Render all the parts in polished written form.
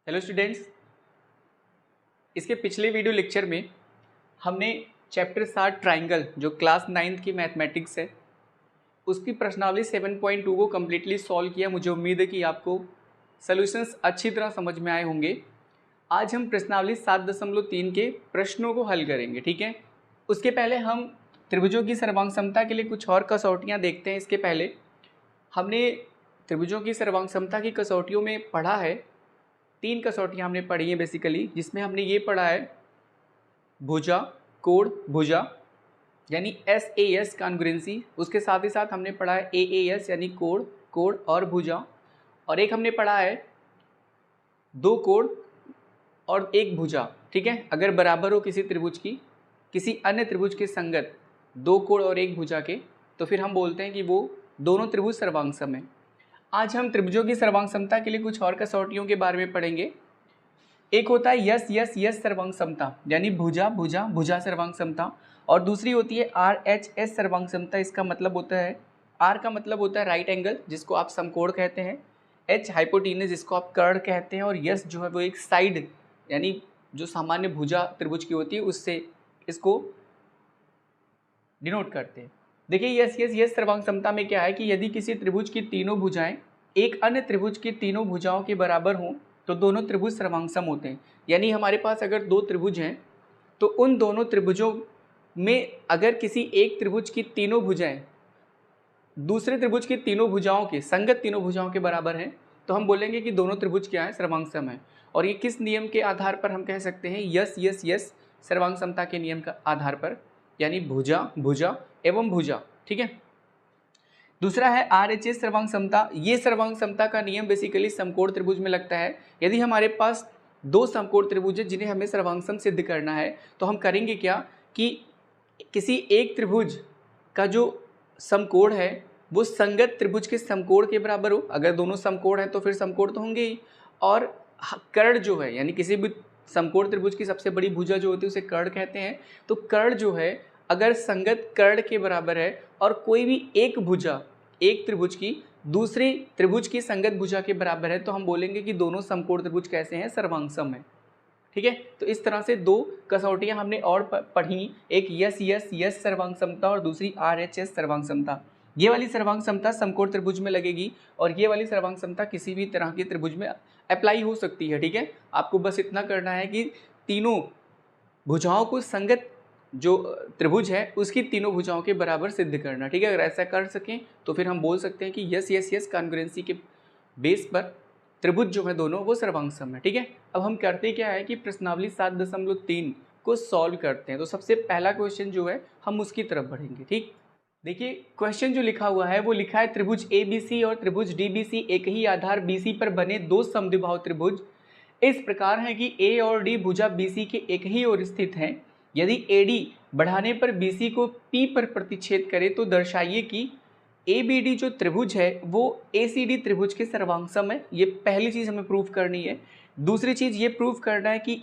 Hello students, इसके पिछले video lecture में हमने चैप्टर 7 ट्राइंगल जो क्लास 9th की मैथमेटिक्स है उसकी प्रश्नावली 7.2 को कम्प्लीटली सॉल्व किया। मुझे उम्मीद है कि आपको सॉल्यूशंस अच्छी तरह समझ में आए होंगे। आज हम प्रश्नावली 7.3 के प्रश्नों को हल करेंगे, ठीक है। उसके पहले हम त्रिभुजों की सर्वांग समता के लिए कुछ और कसौटियाँ देखते हैं। इसके पहले हमने त्रिभुजों की सर्वांग समता की कसौटियों में पढ़ा है, 3 कसौटियाँ हमने पढ़ी हैं बेसिकली, जिसमें हमने ये पढ़ा है भुजा, कोण, भुजा यानी SAS कॉन्ग्रुएंसी। उसके साथ ही साथ हमने पढ़ा है AAS यानी कोण, कोण और भुजा। और एक हमने पढ़ा है दो कोण और एक भुजा, ठीक है। अगर बराबर हो किसी त्रिभुज की किसी अन्य त्रिभुज के संगत दो कोण और एक भुजा के, तो फिर हम बोलते हैं कि वो दोनों त्रिभुज सर्वांग सम है। आज हम त्रिभुजों की सर्वांग समता के लिए कुछ और कसौटियों के बारे में पढ़ेंगे। एक होता है यस सर्वांग समता यानी भुजा भुजा भुजा सर्वांग समता, और दूसरी होती है RHS सर्वांग समता। इसका मतलब होता है, R का मतलब होता है राइट एंगल जिसको आप समकोण कहते हैं, H हाइपोटेनस जिसको आप कर्ण कहते हैं, और यस जो है वो एक साइड यानी जो सामान्य भुजा त्रिभुज की होती है उससे इसको डिनोट करते हैं। देखिए यस सर्वांग समता में क्या है कि यदि किसी त्रिभुज की तीनों भुजाएं एक अन्य त्रिभुज की तीनों भुजाओं के बराबर हों तो दोनों त्रिभुज सर्वांग सम होते हैं। यानी हमारे पास अगर दो त्रिभुज हैं तो उन दोनों त्रिभुजों में अगर किसी एक त्रिभुज की तीनों भुजाएं दूसरे त्रिभुज की तीनों भुजाओं के संगत तीनों भुजाओं के बराबर हैं तो हम बोलेंगे कि दोनों त्रिभुज क्या है, सर्वांग सम है। और ये किस नियम के आधार पर हम कह सकते हैं? यस सर्वांग समता के नियम का आधार पर, यानी भुजा भुजा एवं भुजा, ठीक है। दूसरा है RHS सर्वांग समता। ये सर्वांग समता का नियम बेसिकली समकोण त्रिभुज में लगता है। यदि हमारे पास दो समकोण त्रिभुज है जिन्हें हमें सर्वांग सम सिद्ध करना है तो हम करेंगे क्या कि किसी एक त्रिभुज का जो समकोण है वो संगत त्रिभुज के समकोण के बराबर हो। अगर दोनों समकोण हैं तो फिर समकोण तो होंगे ही। और कर्ण जो है यानी किसी भी समकोण त्रिभुज की सबसे बड़ी भुजा जो होती है उसे कर्ण कहते हैं। तो कर्ण जो है अगर संगत कर्ण के बराबर है और कोई भी एक भुजा एक त्रिभुज की दूसरी त्रिभुज की संगत भुजा के बराबर है तो हम बोलेंगे कि दोनों समकोण त्रिभुज कैसे हैं, सर्वांग सम है, ठीक है। तो इस तरह से दो कसौटियां हमने और पढ़ी, एक यस सर्वांग समता और दूसरी RHS सर्वांग समता। ये वाली सर्वांग समता समकोण त्रिभुज में लगेगी और ये वाली सर्वांग समता किसी भी तरह के त्रिभुज में अप्लाई हो सकती है, ठीक है। आपको बस इतना करना है कि तीनों भुजाओं को संगत जो त्रिभुज है उसकी तीनों भुजाओं के बराबर सिद्ध करना, ठीक है। अगर ऐसा कर सकें तो फिर हम बोल सकते हैं कि यस कॉन्ग्रुएंसी के बेस पर त्रिभुज जो है दोनों वो सर्वांग सम है, ठीक है। अब हम करते क्या है कि प्रश्नावली 7.3 को सॉल्व करते हैं। तो सबसे पहला क्वेश्चन जो है हम उसकी तरफ बढ़ेंगे, ठीक। देखिए क्वेश्चन जो लिखा हुआ है वो लिखा है त्रिभुज ABC और त्रिभुज DBC एक ही आधार BC पर बने दो समद्विबाहु त्रिभुज इस प्रकार है कि A और D भुजा BC के एक ही ओर स्थित हैं। यदि AD बढ़ाने पर BC को P पर प्रतिच्छेद करे तो दर्शाइए कि ABD जो त्रिभुज है वो ACD त्रिभुज के सर्वांग सम है। ये पहली चीज़ हमें प्रूव करनी है। दूसरी चीज़ ये प्रूव करना है कि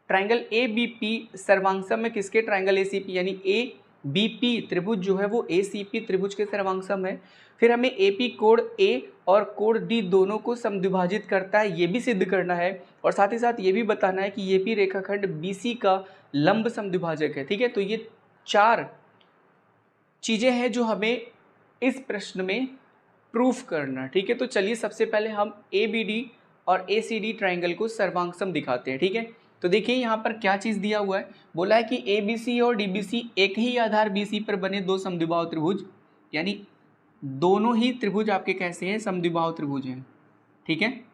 ट्राइंगल ABP सर्वांग सम है किसके, ट्राइंगल ACP यानी ABP त्रिभुज जो है वो ACP त्रिभुज के सर्वांग सम है। फिर हमें AP कोण A और कोण D दोनों को समद्विभाजित करता है, ये भी सिद्ध करना है। और साथ ही साथ ये भी बताना है कि AP रेखाखंड BC का लंब समद्विभाजक है, ठीक है। तो ये चार चीज़ें हैं जो हमें इस प्रश्न में प्रूफ करना, ठीक है। तो चलिए सबसे पहले हम ABD और ACD ट्राइंगल को सर्वांग सम दिखाते हैं, ठीक है। तो देखिए यहाँ पर क्या चीज़ दिया हुआ है, बोला है कि ABC और DBC एक ही आधार BC पर बने दो समद्विबाहु त्रिभुज, यानी दोनों ही त्रिभुज आपके कैसे हैं, समद्विबाहु त्रिभुज हैं, ठीक है।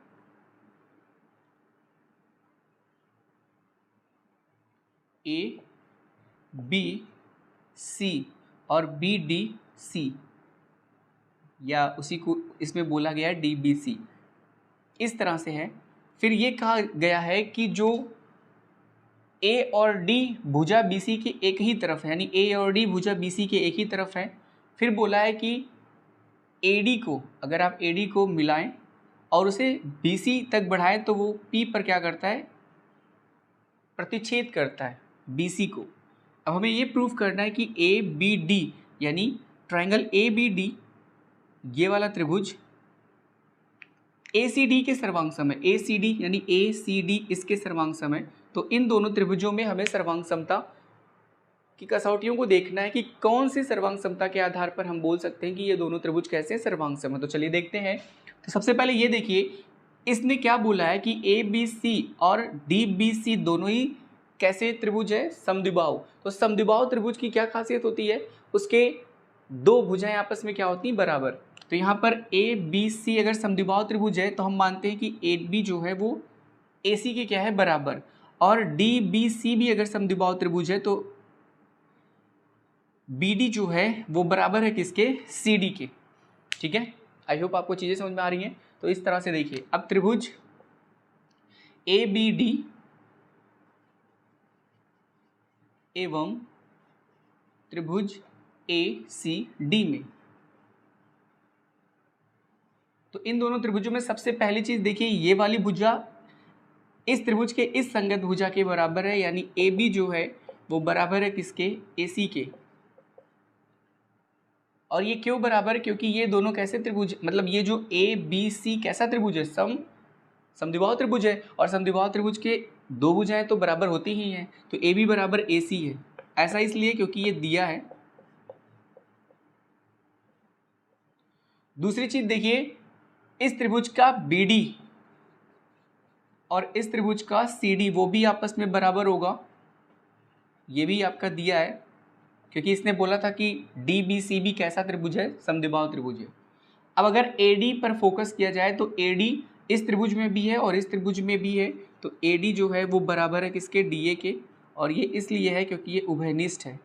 ABC और BDC या उसी को इसमें बोला गया है DBC, इस तरह से है। फिर ये कहा गया है कि जो A और D भुजा BC के एक ही तरफ है, यानी A और D भुजा BC के एक ही तरफ है। फिर बोला है कि AD को अगर आप AD को मिलाएं और उसे BC तक बढ़ाएं तो वो P पर क्या करता है, प्रतिच्छेद करता है BC को। अब हमें ये प्रूफ करना है कि ABD यानी ट्राइंगल ABD ये वाला त्रिभुज ACD के सर्वांग सम है, ACD यानी ACD इसके सर्वांग सम है। तो इन दोनों त्रिभुजों में हमें सर्वांग समता की कसौटियों को देखना है कि कौन सी सर्वांग समता के आधार पर हम बोल सकते हैं कि ये दोनों त्रिभुज कैसे सर्वांग सम है। तो चलिए देखते हैं। तो सबसे पहले ये देखिए, इसने क्या बोला है कि ABC और DBC दोनों ही कैसे त्रिभुज है, समद्विबाहु। तो समद्विबाहु त्रिभुज की क्या खासियत होती है, उसके दो भुजाएं आपस में क्या होती हैं, बराबर। तो यहाँ पर ABC अगर समद्विबाहु त्रिभुज है तो हम मानते हैं कि AB जो है वो AC के क्या है, बराबर। और DBC भी अगर समद्विबाहु त्रिभुज है तो BD जो है वो बराबर है किसके, CD के। ठीक है, आई होप आपको चीजें समझ में आ रही हैं। तो इस तरह से देखिए, अब त्रिभुज ABD एवं त्रिभुज ACD में, तो इन दोनों त्रिभुजों में सबसे पहली चीज देखिए, ये वाली भुजा इस त्रिभुज के इस संगत भुजा के बराबर है, यानी AB जो है वो बराबर है किसके, AC के। और ये क्यों बराबर, क्योंकि ये दोनों कैसे त्रिभुज, मतलब ये जो ABC कैसा त्रिभुज है, समद्विबाहु त्रिभुज है। और समद्विबाहु त्रिभुज के दो भुजाएं तो बराबर होती ही हैं। तो AB बराबर AC है, ऐसा इसलिए क्योंकि ये दिया है। दूसरी चीज देखिए, इस त्रिभुज का BD और इस त्रिभुज का CD वो भी आपस में बराबर होगा। ये भी आपका दिया है, क्योंकि इसने बोला था कि DBC भी कैसा त्रिभुज है, समद्विबाहु त्रिभुज है। अब अगर AD पर फोकस किया जाए तो AD इस त्रिभुज में भी है और इस त्रिभुज में भी है। तो AD जो है वो बराबर है किसके, DA के। और ये इसलिए है क्योंकि ये उभयनिष्ठ है।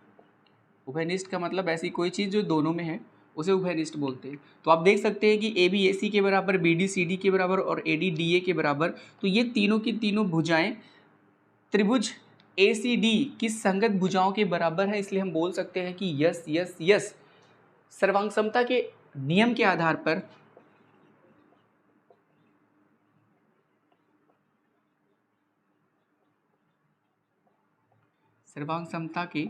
उभयनिष्ठ का मतलब ऐसी कोई चीज़ जो दोनों में है उसे उभयनिष्ठ बोलते हैं। तो आप देख सकते हैं कि AB AC के बराबर, BD CD के बराबर और AD DA के बराबर। तो ये तीनों की तीनों भुजाएं त्रिभुज ACD की संगत भुजाओं के बराबर है। इसलिए हम बोल सकते हैं कि यस यस यस, सर्वांग समता के नियम के आधार पर सर्वांग समता के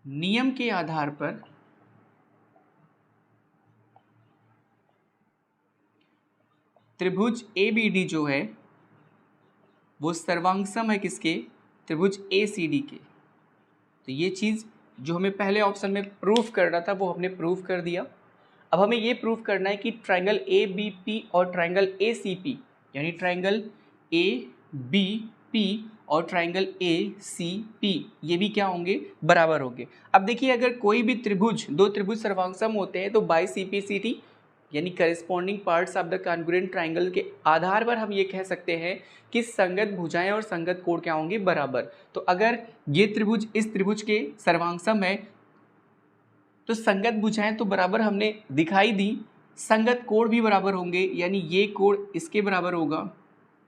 नियम के आधार पर त्रिभुज ABD जो है वो सर्वांग सम है किसके, त्रिभुज ACD के। तो ये चीज़ जो हमें पहले ऑप्शन में प्रूफ करना था वो हमने प्रूफ कर दिया। अब हमें ये प्रूफ करना है कि ट्रायंगल ABP और ट्रायंगल ACP, यानी ट्रायंगल ABP और ट्रायंगल ACP ये भी क्या होंगे, बराबर होंगे। अब देखिए, अगर कोई भी त्रिभुज, दो त्रिभुज सर्वांग सम होते हैं तो बाई CPCT यानी corresponding parts of the congruent triangle के आधार पर हम ये कह सकते हैं कि संगत भुजाएं और संगत कोण क्या होंगे, बराबर। तो अगर ये त्रिभुज इस त्रिभुज के सर्वांग सम है तो संगत भुजाएं तो बराबर हमने दिखाई दी, संगत कोण भी बराबर होंगे। यानी ये कोण इसके बराबर होगा,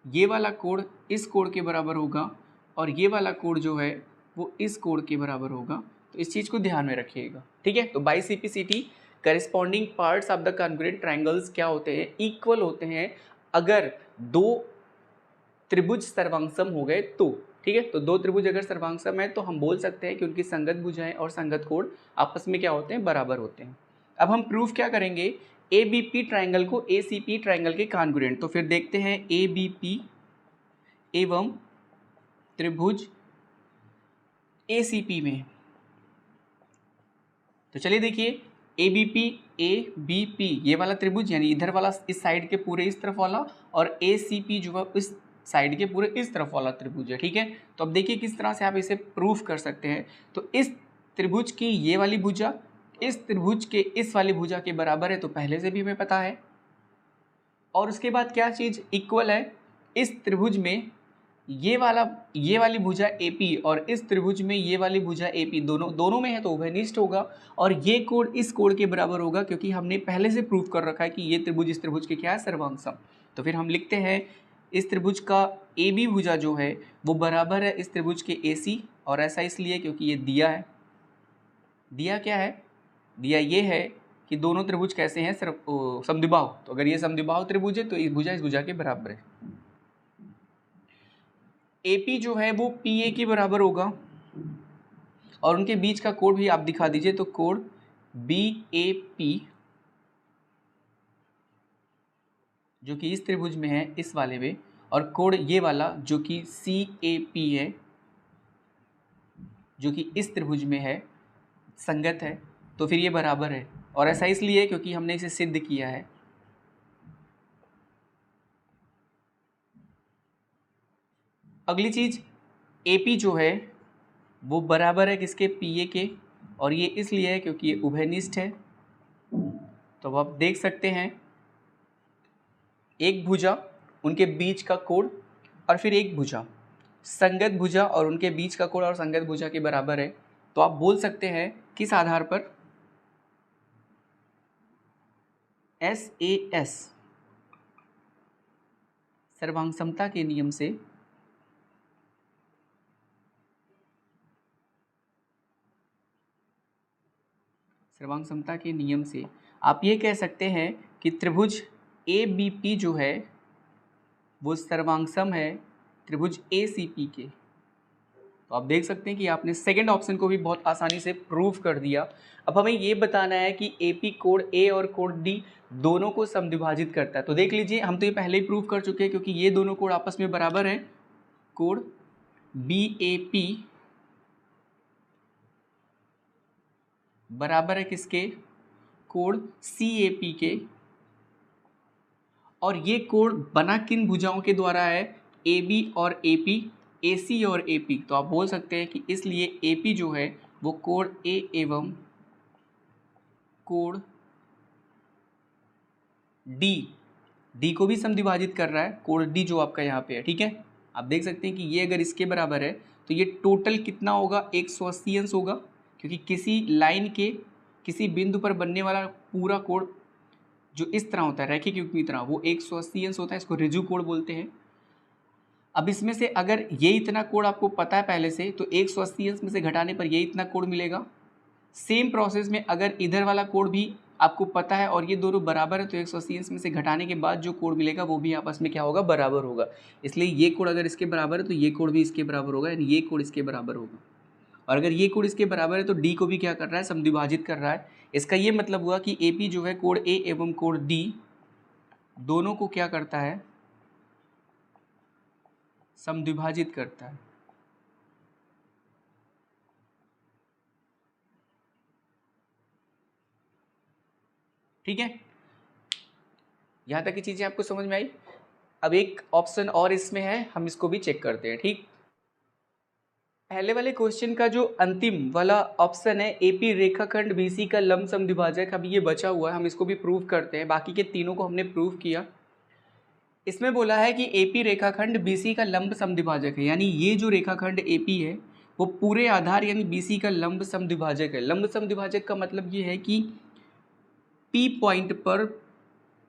ये वाला कोण इस कोण के बराबर होगा और ये वाला कोण जो है वो इस कोण के बराबर होगा। तो इस चीज़ को ध्यान में रखिएगा, ठीक है। तो by CPCT corresponding parts of the congruent triangles क्या होते हैं, इक्वल होते हैं अगर दो त्रिभुज सर्वांगसम हो गए तो, ठीक है। तो दो त्रिभुज अगर सर्वांगसम है तो हम बोल सकते हैं कि उनकी संगत भुजाएं और संगत कोण आपस में क्या होते हैं, बराबर होते हैं। अब हम प्रूफ क्या करेंगे, ABP ट्रायंगल को ACP ट्रायंगल के कॉन्ग्रुएंट। तो फिर देखते हैं ABP एवं त्रिभुज ACP में। तो चलिए देखिए, ABP ये वाला त्रिभुज यानी इधर वाला इस साइड के पूरे इस तरफ वाला, और ACP जो है इस साइड के पूरे इस तरफ वाला त्रिभुज है, ठीक है। तो अब देखिए किस तरह से आप इसे प्रूफ कर सकते हैं। तो इस त्रिभुज की ये वाली भुजा इस त्रिभुज के इस वाली भुजा के बराबर है, तो पहले से भी हमें पता है। और उसके बाद क्या चीज़ इक्वल है, इस त्रिभुज में ये वाली भुजा AP और इस त्रिभुज में ये वाली भुजा AP दोनों में है तो उभयनिष्ठ होगा। और ये कोण इस कोण के बराबर होगा, क्योंकि हमने पहले से प्रूफ कर रखा है कि ये त्रिभुज इस त्रिभुज के क्या है, सर्वांग सम। तो फिर हम लिखते हैं इस त्रिभुज का AB भुजा जो है वो बराबर है इस त्रिभुज के AC। और ऐसा इसलिए क्योंकि ये दिया है। दिया क्या है, दिया ये है कि दोनों त्रिभुज कैसे हैं, समद्विबाहु। तो अगर ये समद्विबाहु त्रिभुज है तो इस भुजा के बराबर है। AP जो है वो PA के बराबर होगा और उनके बीच का कोण भी आप दिखा दीजिए। तो कोण BAP जो कि इस त्रिभुज में है, इस वाले में, और कोण ये वाला जो कि CAP है, जो कि इस त्रिभुज में है, संगत है, तो फिर ये बराबर है। और ऐसा इसलिए है क्योंकि हमने इसे सिद्ध किया है। अगली चीज, AP जो है वो बराबर है किसके, PA के, और ये इसलिए है क्योंकि ये उभयनिष्ठ है। तो अब आप देख सकते हैं एक भुजा, उनके बीच का कोण, और फिर एक भुजा, संगत भुजा और उनके बीच का कोण और संगत भुजा के बराबर है। तो आप बोल सकते हैं किस आधार पर, SAS सर्वांग समता के नियम से सर्वांग समता के नियम से आप ये कह सकते हैं कि त्रिभुज ABP जो है वो सर्वांगसम है त्रिभुज ACP के। तो आप देख सकते हैं कि आपने सेकंड ऑप्शन को भी बहुत आसानी से प्रूव कर दिया। अब हमें ये बताना है कि AP कोण A और कोण D दोनों को समद्विभाजित करता है। तो देख लीजिए, हम तो ये पहले ही प्रूव कर चुके हैं क्योंकि ये दोनों कोण आपस में बराबर हैं। कोण BAP बराबर है किसके, कोण CAP के। और ये कोण बना किन भुजाओं के द्वारा है, AB और AP, AC और AP। तो आप बोल सकते हैं कि इसलिए AP जो है वो कोण A एवं कोण D को भी समद्विभाजित कर रहा है, कोण D जो आपका यहाँ पे है, ठीक है। आप देख सकते हैं कि ये अगर इसके बराबर है तो ये टोटल कितना होगा, 180 अंश होगा, क्योंकि किसी लाइन के किसी बिंदु पर बनने वाला पूरा कोण जो इस तरह होता है, रैखिक युग्म की तरह, वो 180 अंश होता है, इसको ऋजु कोण बोलते हैं। अब इसमें से अगर ये इतना कोण आपको पता है पहले से, तो 180 अंश में से घटाने पर ये इतना कोण मिलेगा। सेम प्रोसेस में अगर इधर वाला कोण भी आपको पता है और ये दोनों बराबर है, तो 180 अंश में से घटाने के बाद जो कोण मिलेगा वो भी आपस में क्या होगा, बराबर होगा। इसलिए ये कोण अगर इसके बराबर है तो ये कोण भी इसके बराबर होगा, यानी ये कोण इसके बराबर होगा। और अगर ये कोण इसके बराबर है तो D को भी क्या कर रहा है, समद्विभाजित कर रहा है। इसका ये मतलब हुआ कि AP जो है कोण A एवं कोण D दोनों को क्या करता है, समद्विभाजित करता है। ठीक है, यहां तक की चीजें आपको समझ में आई। अब एक ऑप्शन और इसमें है, हम इसको भी चेक करते हैं। ठीक, पहले वाले क्वेश्चन का जो अंतिम वाला ऑप्शन है, AP रेखाखंड BC का लंब समद्विभाजक, अभी ये बचा हुआ है, हम इसको भी प्रूव करते हैं। बाकी के तीनों को हमने प्रूव किया। इसमें बोला है कि AP रेखाखंड BC का लंब समद्विभाजक है, यानी ये जो रेखाखंड AP है वो पूरे आधार यानी BC का लंब समद्विभाजक है। लंब समद्विभाजक का मतलब ये है कि P पॉइंट पर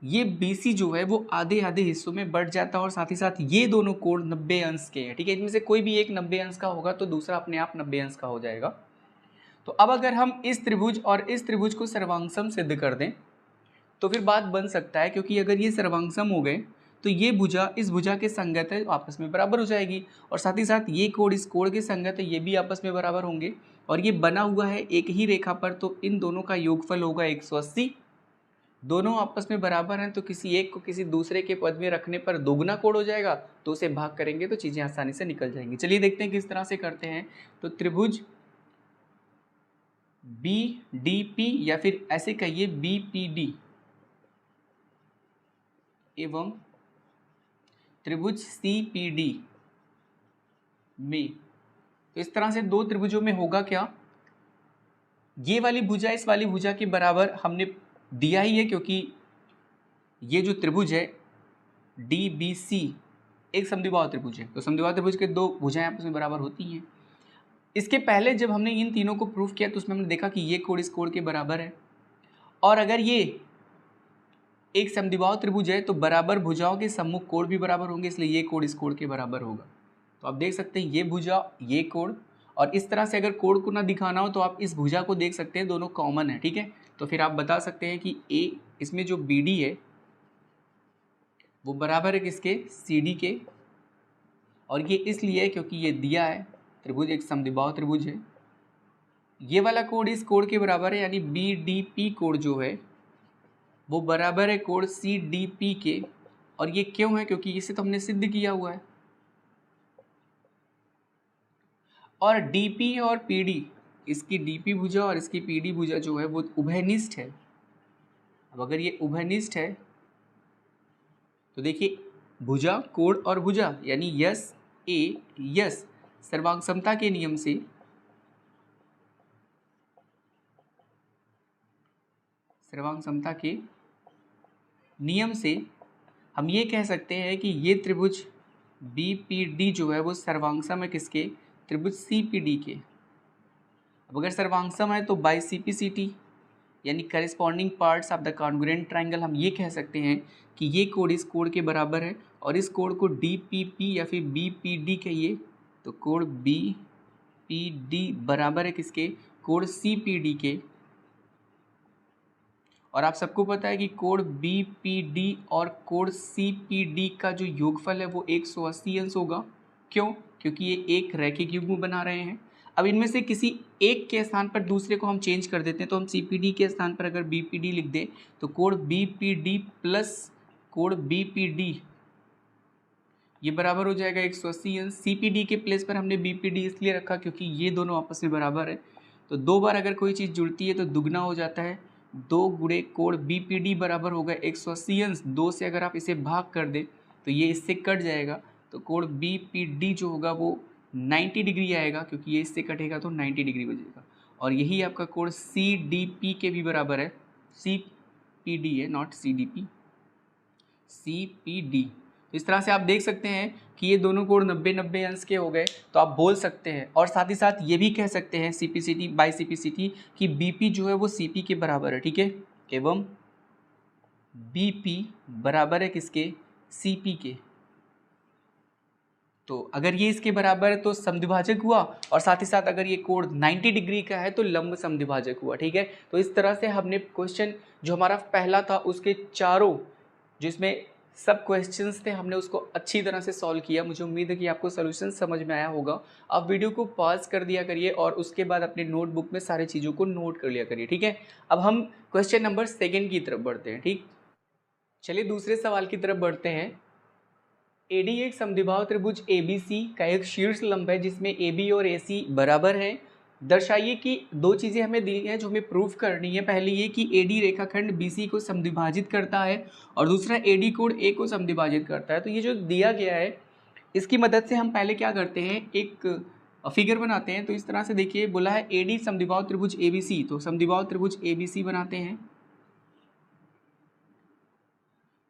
ये BC जो है वो आधे आधे हिस्सों में बढ़ जाता है, और साथ ही साथ ये दोनों कोण 90 अंश के हैं। ठीक है, इनमें से कोई भी एक 90 अंश का होगा तो दूसरा अपने आप 90 अंश का हो जाएगा। तो अब अगर हम इस त्रिभुज और इस त्रिभुज को सर्वांगसम सिद्ध कर दें तो फिर बात बन सकता है, क्योंकि अगर ये सर्वांगसम हो गए तो ये भुजा इस भुजा के संगत है, आपस में बराबर हो जाएगी, और साथ ही साथ ये कोण इस कोण के संगत है, ये भी आपस में बराबर होंगे। और ये बना हुआ है एक ही रेखा पर, तो इन दोनों का योगफल होगा 180। दोनों आपस में बराबर हैं तो किसी एक को किसी दूसरे के पद में रखने पर दोगुना कोण हो जाएगा, तो उसे भाग करेंगे तो चीज़ें आसानी से निकल जाएंगी। चलिए देखते हैं किस तरह से करते हैं। तो त्रिभुज BDP या फिर ऐसे कहिए BPD एवं त्रिभुज CPD में, तो इस तरह से दो त्रिभुजों में होगा क्या, ये वाली भुजा इस वाली भुजा के बराबर हमने दिया ही है, क्योंकि ये जो त्रिभुज है DBC एक समद्विबाहु त्रिभुज है, तो समद्विबाहु त्रिभुज के दो भुजाएं आपस में बराबर होती हैं। इसके पहले जब हमने इन तीनों को प्रूफ किया तो उसमें हमने देखा कि ये कोण इस कोण के बराबर है, और अगर ये एक समद्विबाहु त्रिभुज है तो बराबर भुजाओं के सम्मुख कोण भी बराबर होंगे, इसलिए ये कोण इस कोण के बराबर होगा। तो आप देख सकते हैं ये भुजा ये कोण, और इस तरह से अगर कोण को ना दिखाना हो तो आप इस भुजा को देख सकते हैं, दोनों कॉमन है। ठीक है, तो फिर आप बता सकते हैं कि A इसमें जो BD है वो बराबर है किसके, CD के, और ये इसलिए है क्योंकि ये दिया है त्रिभुज एक समद्विबाहु त्रिभुज है। ये वाला कोण इस कोण के बराबर है, यानी BDP कोण जो है वो बराबर है कोण CDP के, और ये क्यों है, क्योंकि इसे तो हमने सिद्ध किया हुआ है। और डीपी और पीडी, इसकी डीपी भुजा और इसकी पीडी भुजा जो है वो उभयनिष्ठ है। अब अगर ये उभयनिष्ठ है तो देखिए भुजा कोण और भुजा यानी यस ए यस सर्वांग समता के नियम से सर्वांग समता के नियम से हम ये कह सकते हैं कि ये त्रिभुज BPD जो है वो सर्वांगसम है किसके, त्रिभुज CPD के। अब अगर सर्वांगसम है तो बाई CPCT यानी corresponding parts of the congruent triangle हम ये कह सकते हैं कि ये कोण इस कोण के बराबर है और इस कोण को DPP या फिर BPD कहिए, तो कोण BPD बराबर है किसके, कोण CPD के। और आप सबको पता है कि कोण BPD और कोण CPD का जो योगफल है वो 180 अंश होगा। क्यों, क्योंकि ये एक रैखिक युग्म बना रहे हैं। अब इनमें से किसी एक के स्थान पर दूसरे को हम चेंज कर देते हैं, तो हम CPD के स्थान पर अगर BPD लिख दें तो कोण BPD प्लस कोण BPD ये बराबर हो जाएगा 180 अंश। CPD के प्लेस पर हमने BPD इसलिए रखा क्योंकि ये दोनों आपस में बराबर है, तो दो बार अगर कोई चीज़ जुड़ती है तो दुगना हो जाता है। 2 गुणे कोण BPD बराबर होगा 180 अंश। 2 से अगर आप इसे भाग कर दें तो ये इससे कट जाएगा, तो कोण BPD जो होगा वो 90 डिग्री आएगा, क्योंकि ये इससे कटेगा तो 90 डिग्री बचेगा। और यही आपका कोण CDP के भी बराबर है। CPD है, नॉट CDP, CPD। तो इस तरह से आप देख सकते हैं कि ये दोनों कोण 90-90 अंश के हो गए, तो आप बोल सकते हैं। और साथ ही साथ ये भी कह सकते हैं CPCT बाई CPCT कि BP जो है वो CP के बराबर है, ठीक है, एवं BP बराबर है किसके, CP के। तो अगर ये इसके बराबर है तो समद्विभाजक हुआ, और साथ ही साथ अगर ये कोण 90 डिग्री का है तो लंब समद्विभाजक हुआ, ठीक है। तो इस तरह से हमने क्वेश्चन जो हमारा पहला था उसके चारों जिसमें सब क्वेश्चंस थे हमने उसको अच्छी तरह से सॉल्व किया। मुझे उम्मीद है कि आपको सोल्यूशन समझ में आया होगा। आप वीडियो को पॉज कर दिया करिए और उसके बाद अपने नोटबुक में सारी चीज़ों को नोट कर लिया करिए, ठीक है। अब हम क्वेश्चन नंबर 2 की तरफ बढ़ते हैं, ठीक। चलिए दूसरे सवाल की तरफ बढ़ते हैं। AD एक समद्विबाहु त्रिभुज ABC का एक शीर्ष लंब है जिसमें AB और AC बराबर हैं। दर्शाइए कि दो चीज़ें हमें दी हैं जो हमें प्रूफ करनी है। पहली ये कि AD रेखाखंड BC को समद्विभाजित करता है और दूसरा AD कोण A को समद्विभाजित करता है। तो ये जो दिया गया है इसकी मदद से हम पहले क्या करते हैं, एक फिगर बनाते हैं। तो इस तरह से देखिए बोला है AD समद्विबाहु त्रिभुज ABC, तो समद्विबाहु त्रिभुज ABC बनाते हैं।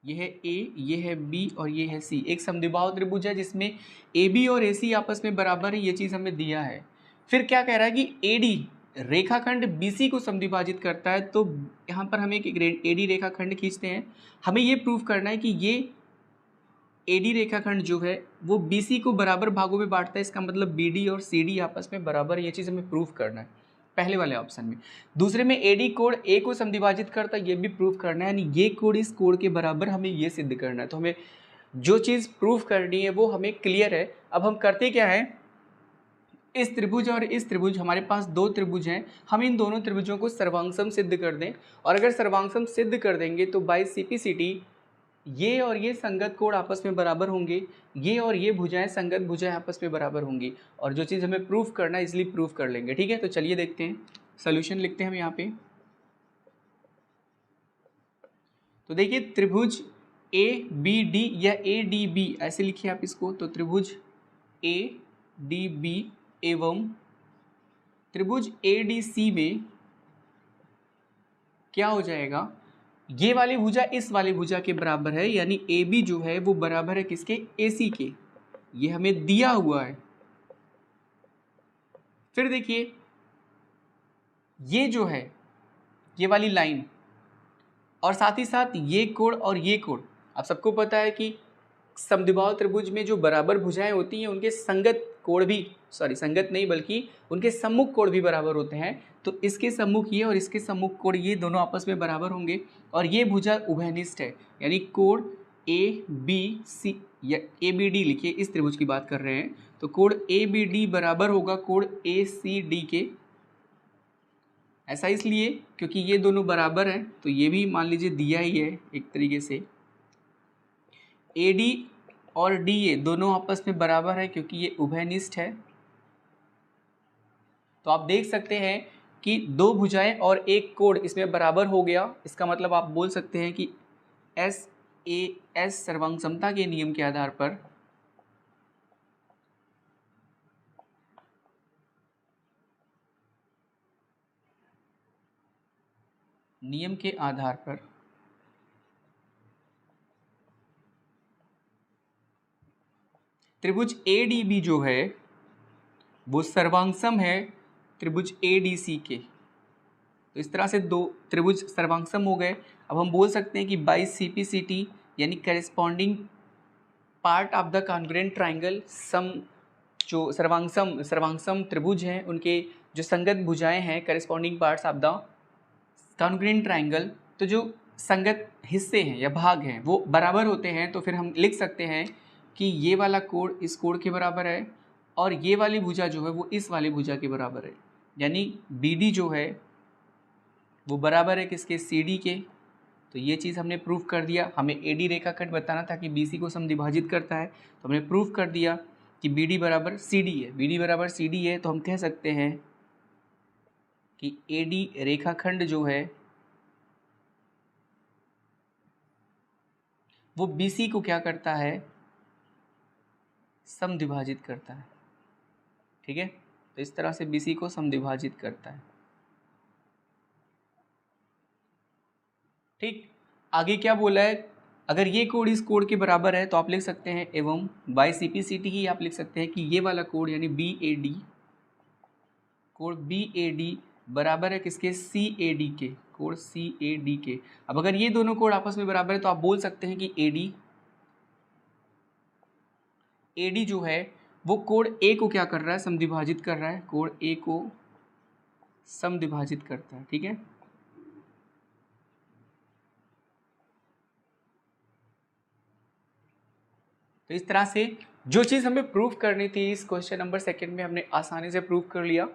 ये है A, ये है B और ये है C। एक समद्विबाहु त्रिभुज है जिसमें AB और AC आपस में बराबर है, ये चीज़ हमें दिया है। फिर क्या कह रहा है कि AD रेखाखंड BC को समद्विभाजित करता है। तो यहाँ पर हम एक AD रेखाखंड खींचते हैं। हमें ये प्रूफ करना है कि ये AD रेखाखंड जो है वो BC को बराबर भागों में बांटता है। इसका मतलब BD और CD आपस में बराबर है, ये चीज़ हमें प्रूफ करना है पहले वाले ऑप्शन में। दूसरे में AD कोण A को समद्विभाजित करता है, ये भी प्रूफ करना है, यानी ये कोण इस कोण के बराबर, हमें ये सिद्ध करना है। तो हमें जो चीज़ प्रूफ करनी है वो हमें क्लियर है। अब हम करते क्या है, इस त्रिभुज और इस त्रिभुज, हमारे पास दो त्रिभुज हैं, हम इन दोनों त्रिभुजों को सर्वांगसम सिद्ध कर दें। और अगर सर्वांगसम सिद्ध कर देंगे तो बाई CPCT ये और ये संगत कोण आपस में बराबर होंगे, ये और ये भुजाएं संगत भुजाएं आपस में बराबर होंगी। और जो चीज़ हमें प्रूफ करना है इसलिए प्रूफ कर लेंगे, ठीक है। तो चलिए देखते हैं, सोल्यूशन लिखते हैं हम यहाँ पे। तो देखिए त्रिभुज ABD या ADB ऐसे लिखिए आप इसको। तो त्रिभुज ADB एवं त्रिभुज ADC में क्या हो जाएगा, ये वाली भुजा इस वाली भुजा के बराबर है, यानी AB जो है वो बराबर है किसके, AC के। ये हमें दिया हुआ है। फिर देखिए ये जो है ये वाली लाइन और साथ ही साथ ये कोण और ये कोण, आप सबको पता है कि समद्विबाहु त्रिभुज में जो बराबर भुजाएं होती हैं उनके संगत कोण भी, संगत नहीं बल्कि उनके सम्मुख कोण भी बराबर होते हैं। तो इसके सम्मुख ये और इसके सम्मुख कोण ये दोनों आपस में बराबर होंगे। और ये भुजा उभयनिष्ठ है, यानी कोण ABC या ABD लिखिए, इस त्रिभुज की बात कर रहे हैं। तो कोण ABD बराबर होगा कोण ACD के। ऐसा इसलिए क्योंकि ये दोनों बराबर हैं, तो ये भी मान लीजिए दिया ही है एक तरीके से। AD और DA दोनों आपस में बराबर है क्योंकि ये उभयनिष्ठ है। तो आप देख सकते हैं कि दो भुजाएं और एक कोण इसमें बराबर हो गया। इसका मतलब आप बोल सकते हैं कि SAS सर्वांग समता के नियम के आधार पर त्रिभुज ADB जो है वो सर्वांगसम है त्रिभुज ADC के। तो इस तरह से दो त्रिभुज सर्वांगसम हो गए। अब हम बोल सकते हैं कि बाई CPCT यानी corresponding part of the congruent triangle सम जो सर्वांगसम त्रिभुज हैं उनके जो संगत भुजाएं हैं corresponding parts of the congruent triangle, तो जो संगत हिस्से हैं या भाग हैं वो बराबर होते हैं। तो फिर हम लिख सकते हैं कि ये वाला कोण इस कोण के बराबर है और ये वाली भुजा जो है वो इस वाली भुजा के बराबर है, यानी BD जो है वो बराबर है किसके, CD के। तो ये चीज़ हमने प्रूव कर दिया। हमें AD रेखाखंड बताना था कि BC को समद्विभाजित करता है, तो हमने प्रूव कर दिया कि BD बराबर CD है। BD बराबर CD है तो हम कह सकते हैं कि AD रेखाखंड जो है वो BC को क्या करता है, समद्विभाजित करता है। ठीक है, तो इस तरह से BC को समद्विभाजित करता है। ठीक, आगे क्या बोला है, अगर ये कोण इस कोण के बराबर है तो आप लिख सकते हैं एवं बाई CPCT ही आप लिख सकते हैं कि ये वाला कोण यानी BAD, कोण BAD बराबर है किसके, CAD के, कोण CAD के। अब अगर ये दोनों कोण आपस में बराबर है तो आप बोल सकते हैं कि AD जो है वो कोण A को क्या कर रहा है, समद्विभाजित कर रहा है, कोण A को समद्विभाजित करता है। ठीक है, तो इस तरह से जो चीज़ हमें प्रूफ करनी थी इस क्वेश्चन नंबर 2 में हमने आसानी से प्रूफ कर लिया।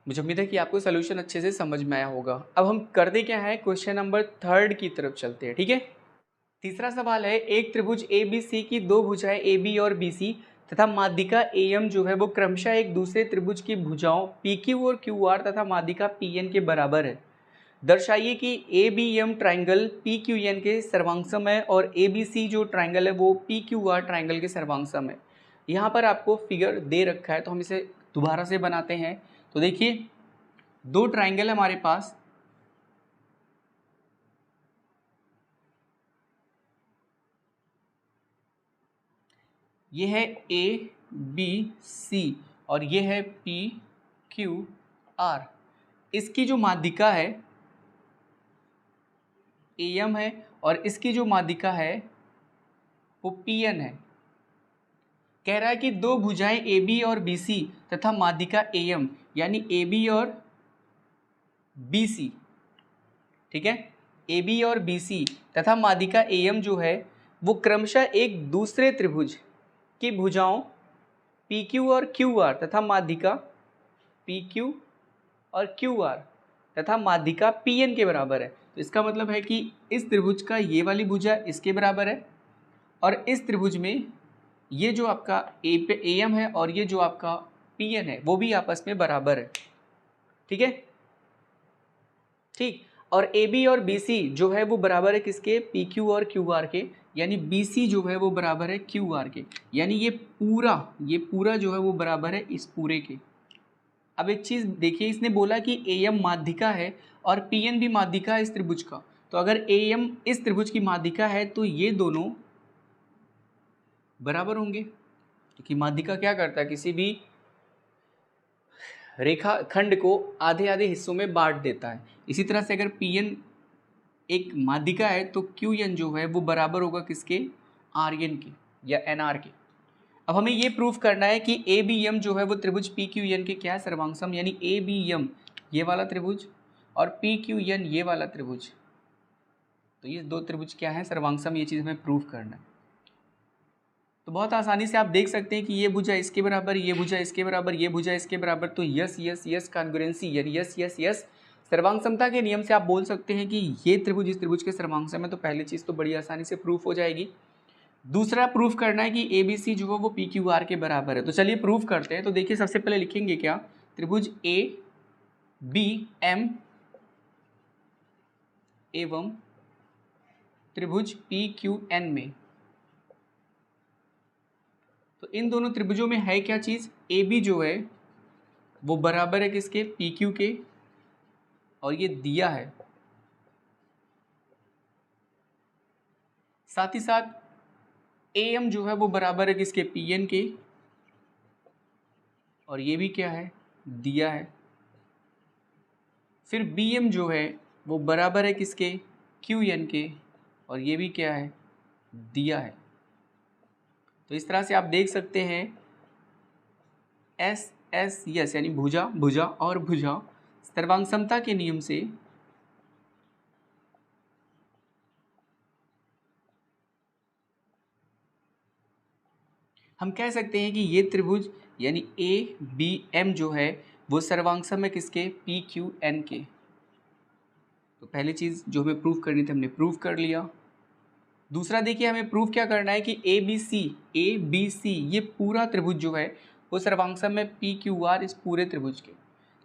मुझे उम्मीद है कि आपको सोल्यूशन अच्छे से समझ में आया होगा। अब हम करते क्या है, क्वेश्चन नंबर 3 की तरफ चलते हैं। ठीक है, तीसरा सवाल है, एक त्रिभुज ABC की दो भुजाएं AB और BC तथा माध्यिका AM जो है वो क्रमशः एक दूसरे त्रिभुज की भुजाओं PQ और QR तथा माध्यिका PN के बराबर है। दर्शाइए कि ABM ट्राइंगल PQN के सर्वांगसम है और ABC जो ट्राइंगल है वो PQR ट्राइंगल के सर्वांगसम है। यहाँ पर आपको फिगर दे रखा है तो हम इसे दोबारा से बनाते हैं। तो देखिए, दो ट्राइंगल है हमारे पास, ये है ABC और ये है PQR। इसकी जो माध्यिका है AM है और इसकी जो माध्यिका है वो PN है। कह रहा है कि दो भुजाएं AB और BC तथा माध्यिका AM यानी AB और BC, ठीक है, AB और BC तथा माध्यिका AM जो है वो क्रमशः एक दूसरे त्रिभुज की भुजाओं PQ और QR तथा माध्यिका PQ और QR तथा माध्यिका PN के बराबर है। तो इसका मतलब है कि इस त्रिभुज का ये वाली भुजा इसके बराबर है और इस त्रिभुज में ये जो आपका AM है और ये जो आपका PN है वो भी आपस में बराबर है। ठीक है, ठीक, और AB और BC जो है वो बराबर है किसके, PQ और QR के, यानी BC जो है वो बराबर है QR के, यानी ये पूरा जो है वो बराबर है इस पूरे के। अब एक चीज़ देखिए, इसने बोला कि AM माध्यिका है और PN भी माध्यिका है इस त्रिभुज का। तो अगर AM इस त्रिभुज की माध्यिका है तो ये दोनों बराबर होंगे, क्योंकि माध्यिका क्या करता है, किसी भी रेखा खंड को आधे आधे हिस्सों में बांट देता है। इसी तरह से अगर PN एक माध्यिका है तो QN जो है वो बराबर होगा किसके, RN के या NR के। अब हमें ये प्रूफ करना है कि ABM जो है वो त्रिभुज PQN के क्या है, सर्वांगसम, यानी ABM ये वाला त्रिभुज और PQN ये वाला त्रिभुज, तो ये दो त्रिभुज क्या है, सर्वांगसम। ये चीज़ हमें प्रूफ करना है। तो बहुत आसानी से आप देख सकते हैं कि ये भुजा इसके बराबर, ये भुजा इसके बराबर, ये भुजा इसके बराबर, तो यस यस यस कॉन्ग्रुएंसी यानी यस यस यस सर्वांग समता के नियम से आप बोल सकते हैं कि ये त्रिभुज इस त्रिभुज के सर्वांगसम है। तो पहली चीज़ तो बड़ी आसानी से प्रूफ हो जाएगी। दूसरा प्रूफ करना है कि ए बी सी जो है वो पी क्यू आर के बराबर है। तो चलिए प्रूफ करते हैं। तो देखिए सबसे पहले लिखेंगे क्या, त्रिभुज ए बी एम एवं त्रिभुज पी क्यू एन में, तो इन दोनों त्रिभुजों में है क्या चीज़, ए बी जो है वो बराबर है किसके, पी क्यू के, और ये दिया है। साथ ही साथ ए एम जो है वो बराबर है किसके, पी एन के, और ये भी क्या है, दिया है। फिर बी एम जो है वो बराबर है किसके, क्यू एन के, और ये भी क्या है, दिया है। तो इस तरह से आप देख सकते हैं एस एस यस यानी भुजा भुजा और भुजा सर्वांग समता के नियम से हम कह सकते हैं कि ये त्रिभुज यानी ए बी एम जो है वो सर्वांगसम है किसके, पी क्यू एन के। तो पहली चीज़ जो हमें प्रूफ करनी थी हमने प्रूफ कर लिया। दूसरा देखिए हमें प्रूफ क्या करना है कि ए बी सी ये पूरा त्रिभुज जो है वो सर्वांगसम है पी क्यू आर इस पूरे त्रिभुज के।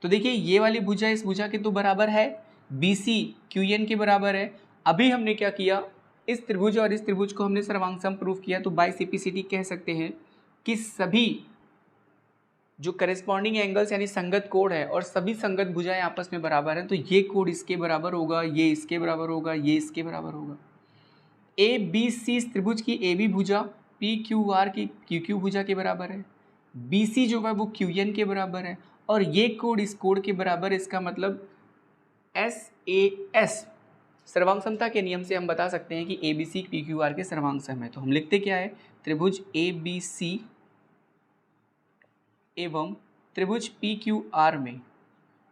तो देखिए ये वाली भुजा इस भुजा के तो बराबर है, बी सी क्यू एन के बराबर है। अभी हमने क्या किया, इस त्रिभुज और इस त्रिभुज को हमने सर्वांगसम प्रूफ किया। तो बाय सिम्प्लिसिटी कह सकते हैं कि सभी जो करेस्पॉन्डिंग एंगल्स यानी संगत कोण है और सभी संगत भुजाएं आपस में बराबर हैं। तो ये कोण इसके बराबर होगा, ये इसके बराबर होगा, ये इसके बराबर होगा। ए बी सी इस त्रिभुज की ए बी भुजा पी क्यू आर की क्यू क्यू भुजा के बराबर है, बी सी जो है वो क्यू एन के बराबर है, और ये कोण इस कोण के बराबर है। इसका मतलब एस ए एस सर्वांग समता के नियम से हम बता सकते हैं कि A B C P Q R के सर्वांग सम है। तो हम लिखते क्या है, त्रिभुज ए बी सी एवं त्रिभुज पी क्यू आर में,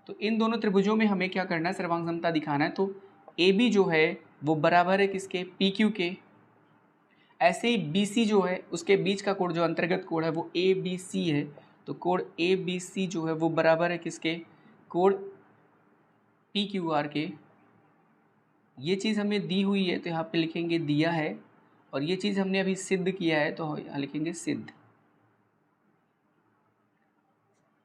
तो इन दोनों त्रिभुजों में हमें क्या करना है, सर्वांग समता दिखाना है। तो ए बी जो है वो बराबर है किसके, पी क्यू के। ऐसे ही बी सी जो है उसके बीच का कोण जो अंतर्गत कोण है वो ए बी सी है। तो कोण ए बी सी जो है वो बराबर है किसके, कोण पी क्यू आर के। ये चीज़ हमें दी हुई है तो यहाँ पे लिखेंगे दिया है, और ये चीज़ हमने अभी सिद्ध किया है तो यहाँ लिखेंगे सिद्ध।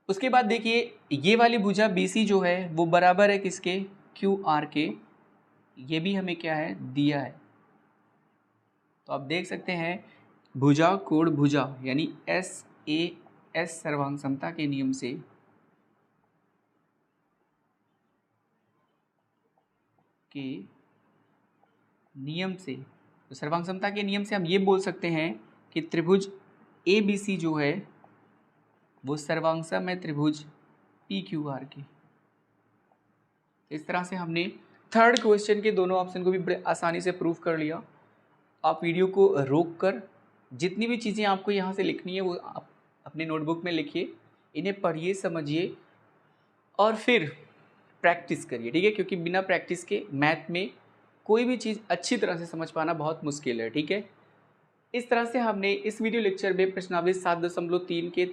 उसके बाद देखिए ये वाली भुजा बी सी जो है वो बराबर है किसके, क्यू आर के। ये भी हमें क्या है, दिया है। तो आप देख सकते हैं भुजा कोण भुजा यानी एस ए एस सर्वांग समता के नियम से तो सर्वांग समता के नियम से हम ये बोल सकते हैं कि त्रिभुज ए बी सी जो है वो सर्वांगसम है त्रिभुज पी क्यू आर की। इस तरह से हमने थर्ड क्वेश्चन के दोनों ऑप्शन को भी बड़े आसानी से प्रूफ कर लिया। आप वीडियो को रोक कर जितनी भी चीज़ें आपको यहाँ से लिखनी है वो आप अपने नोटबुक में लिखिए, इन्हें पढ़िए समझिए और फिर प्रैक्टिस करिए, ठीक है। क्योंकि बिना प्रैक्टिस के मैथ में कोई भी चीज़ अच्छी तरह से समझ पाना बहुत मुश्किल है, ठीक है। इस तरह से हमने इस वीडियो लेक्चर में प्रश्नावली 7.3 के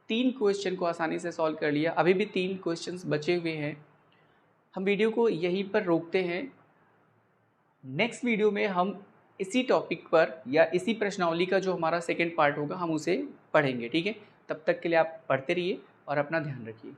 3 क्वेश्चन को आसानी से सॉल्व कर लिया। अभी भी 3 क्वेश्चंस बचे हुए हैं। हम वीडियो को यहीं पर रोकते हैं। नेक्स्ट वीडियो में हम इसी टॉपिक पर या इसी प्रश्नावली का जो हमारा सेकंड पार्ट होगा हम उसे पढ़ेंगे, ठीक है। तब तक के लिए आप पढ़ते रहिए और अपना ध्यान रखिए।